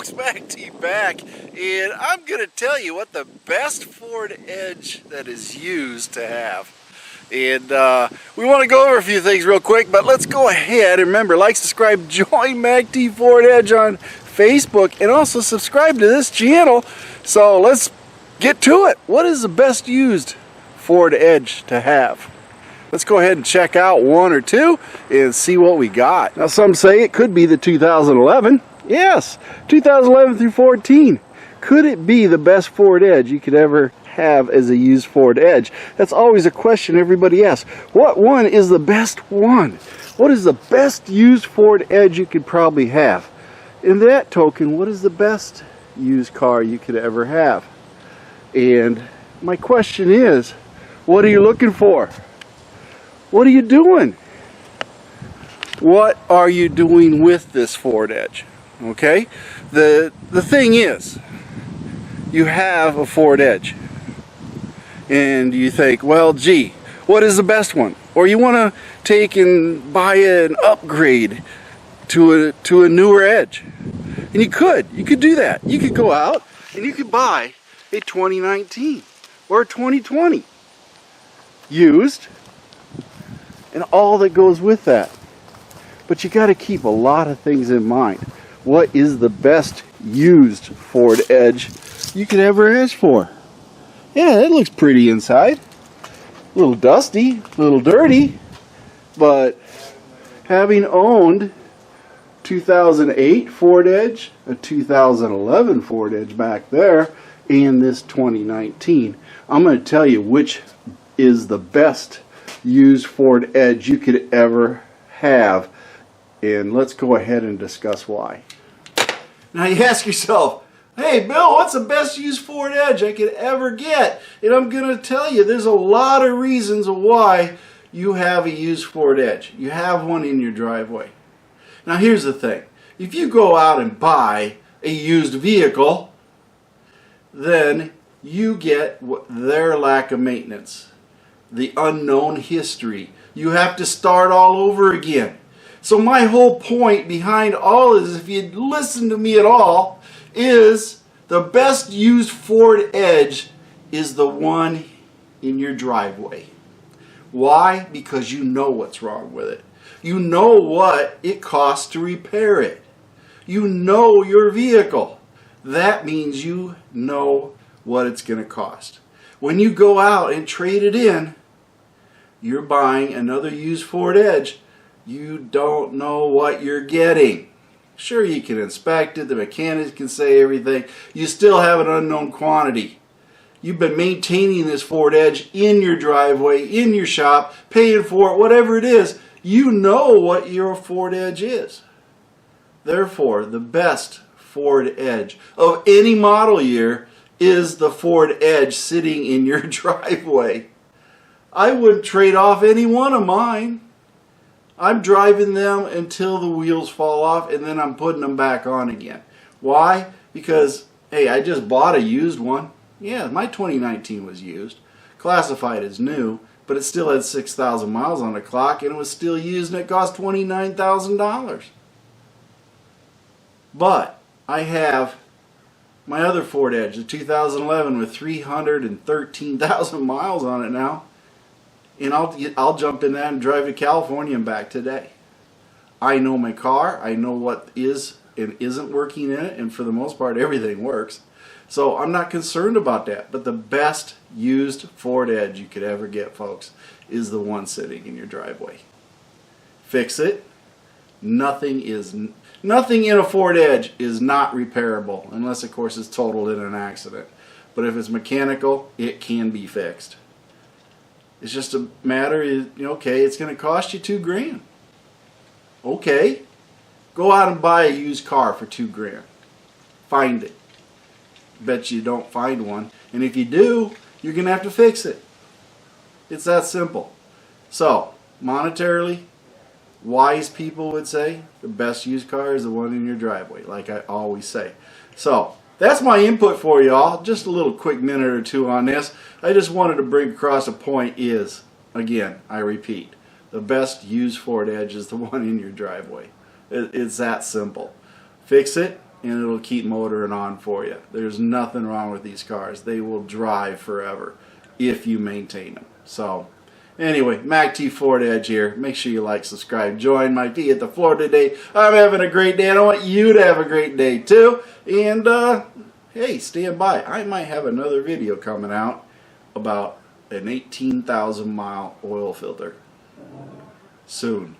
folks, MACT back, and I'm going to tell you what the best Ford Edge that is used to have. And we want to go over a few things real quick, but let's go ahead and remember, like, subscribe, join MACT Ford Edge on Facebook, and also subscribe to this channel. So let's get to it. What is the best used Ford Edge to have? Let's go ahead and check out one or two and see what we got. Now some say it could be the 2011. Yes, 2011 through 14. Could it be the best Ford Edge you could ever have as a used Ford Edge? That's always a question everybody asks. What one is the best one? What is the best used Ford Edge you could probably have? In that token, what is the best used car you could ever have? And my question is, what are you looking for? What are you doing? What are you doing with this Ford Edge? Okay, the thing is, you have a Ford Edge and you think, well, gee, what is the best one? Or you want to take and buy an upgrade to a newer Edge, and you could do that. You could go out and you could buy a 2019 or a 2020 used and all that goes with that. But you got to keep a lot of things in mind. What is the best used Ford Edge you could ever ask for? Yeah, it looks pretty inside. A little dusty, a little dirty, but having owned 2008 Ford Edge, a 2011 Ford Edge back there, and this 2019, I'm going to tell you which is the best used Ford Edge you could ever have. And let's go ahead and discuss why. Now you ask yourself, hey Bill, what's the best used Ford Edge I could ever get? And I'm going to tell you, there's a lot of reasons why you have a used Ford Edge. You have one in your driveway. Now here's the thing. If you go out and buy a used vehicle, then you get their lack of maintenance, the unknown history. You have to start all over again. So my whole point behind all is, if you listen to me at all, is the best used Ford Edge is the one in your driveway. Why? Because you know what's wrong with it. You know what it costs to repair it. You know your vehicle. That means you know what it's going to cost. When you go out and trade it in, you're buying another used Ford Edge. You don't know what you're getting. Sure, you can inspect it, the mechanics can say everything. You still have an unknown quantity. You've been maintaining this Ford Edge in your driveway, in your shop, paying for it, whatever it is. You know what your Ford Edge is. Therefore, the best Ford Edge of any model year is the Ford Edge sitting in your driveway. I wouldn't trade off any one of mine. I'm driving them until the wheels fall off, and then I'm putting them back on again. Why? Because, hey, I just bought a used one. Yeah, my 2019 was used, classified as new, but it still had 6,000 miles on the clock, and it was still used, and it cost $29,000. But I have my other Ford Edge, the 2011, with 313,000 miles on it now. And I'll jump in that and drive to California and back today. I know my car. I know what is and isn't working in it. And for the most part, everything works. So I'm not concerned about that. But the best used Ford Edge you could ever get, folks, is the one sitting in your driveway. Fix it. Nothing in a Ford Edge is not repairable. Unless, of course, it's totaled in an accident. But if it's mechanical, it can be fixed. It's just a matter of, okay, it's going to cost you $2,000. Okay, go out and buy a used car for $2,000. Find it. Bet you don't find one. And if you do, you're going to have to fix it. It's that simple. So, monetarily, wise people would say the best used car is the one in your driveway, like I always say. So, that's my input for y'all. Just a little quick minute or two on this. I just wanted to bring across a point is, again, I repeat, the best used Ford Edge is the one in your driveway. It's that simple. Fix it, and it'll keep motoring on for you. There's nothing wrong with these cars. They will drive forever if you maintain them. So anyway, MACTFORDEDGE here. Make sure you like, subscribe, join my feet at the floor today. I'm having a great day and I want you to have a great day too. And hey, stand by. I might have another video coming out about an 18,000 mile oil filter soon.